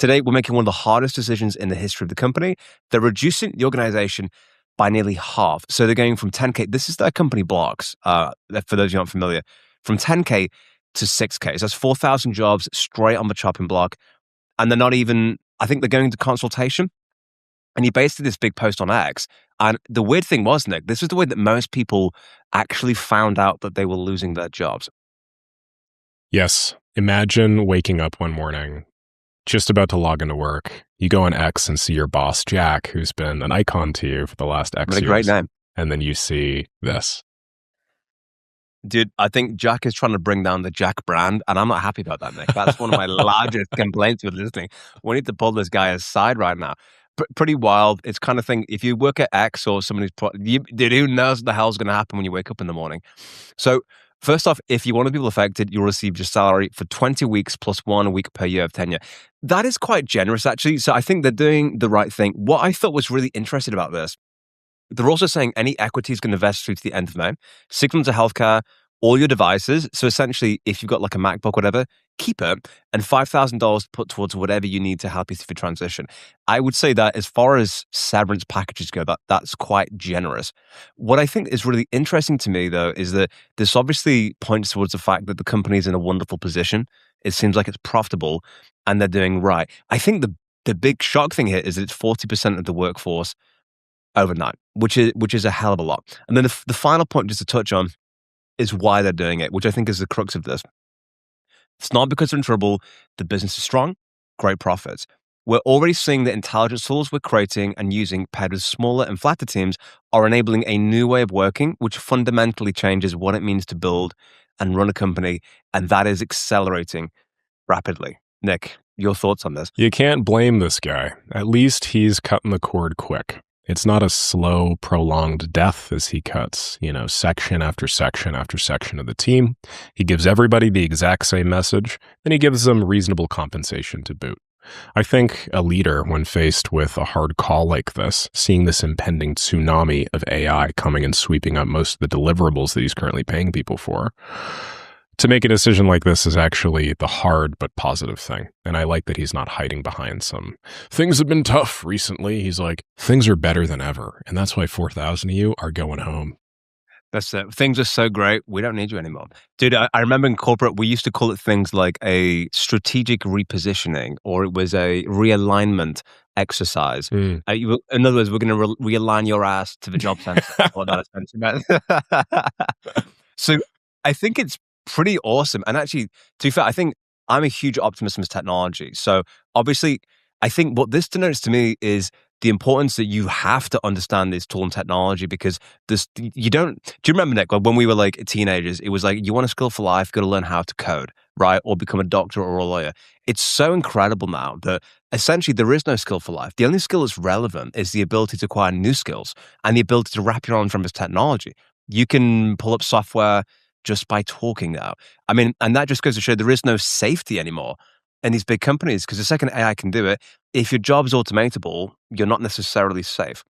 Today, we're making one of the hardest decisions in the history of the company. They're reducing the organization by nearly half. So they're going from 10K. This is their company blocks, for those who aren't familiar, from 10K to 6K. So that's 4,000 jobs straight on the chopping block. And they're not even, I think they're going into consultation. And he based this big post on X. And the weird thing was, Nick, this was the way that most people actually found out that they were losing their jobs. Yes. Imagine waking up one morning, just about to log into work. You go on X and see your boss, Jack, who's been an icon to you for the last X What a years. great name. And then you see this. Dude, I think Jack is trying to bring down the Jack brand, and I'm not happy about that, Nick. That's one of my largest complaints with listening. We need to pull this guy aside right now. Pretty wild. It's kind of thing, if you work at X or somebody's, dude, who knows what the hell's going to happen when you wake up in the morning? So, first off, if you're one of the people affected, you'll receive your salary for 20 weeks plus 1 week per year of tenure. That is quite generous, actually. So I think they're doing the right thing. What I thought was really interesting about this, they're also saying any equity is going to vest through to the end of May. 6 months of healthcare, all your devices. So essentially, if you've got like a MacBook, whatever, keep it, and $5,000 put towards whatever you need to help you through the transition. I would say that as far as severance packages go, that's quite generous. What I think is really interesting to me, though, is that this obviously points towards the fact that the company is in a wonderful position. It seems like it's profitable, and they're doing right. I think the big shock thing here is that it's 40% of the workforce overnight, which is a hell of a lot. And then the final point, just to touch on, is why they're doing it, which I think is the crux of this. It's not because they're in trouble. The business is strong, great profits. We're already seeing that intelligence tools we're creating and using, paired with smaller and flatter teams, are enabling a new way of working, which fundamentally changes what it means to build and run a company, and that is accelerating rapidly. Nick, your thoughts on this? You can't blame this guy. At least he's cutting the cord quick. It's not a slow, prolonged death as he cuts, section after section after section of the team. He gives everybody the exact same message, and he gives them reasonable compensation to boot. I think a leader, when faced with a hard call like this, seeing this impending tsunami of AI coming and sweeping up most of the deliverables that he's currently paying people for, to make a decision like this is actually the hard but positive thing. And I like that he's not hiding behind some things have been tough recently. He's like, things are better than ever. And that's why 4,000 of you are going home. That's it. Things are so great, we don't need you anymore. Dude, I remember in corporate, we used to call it things like a strategic repositioning, or it was a realignment exercise. In other words, we're going to realign your ass to the job center. What that essentially meant. So I think it's pretty awesome. And actually, to be fair, I think I'm a huge optimist in this technology. So obviously, I think what this denotes to me is the importance that you have to understand this tool and technology, because do you remember, Nick, when we were like teenagers, it was like, you want a skill for life, got to learn how to code, right? Or become a doctor or a lawyer. It's so incredible now that essentially there is no skill for life. The only skill that's relevant is the ability to acquire new skills and the ability to wrap your arms around this technology. You can pull up software just by talking now. I mean, and that just goes to show there is no safety anymore in these big companies, because the second AI can do it, if your job's automatable, you're not necessarily safe.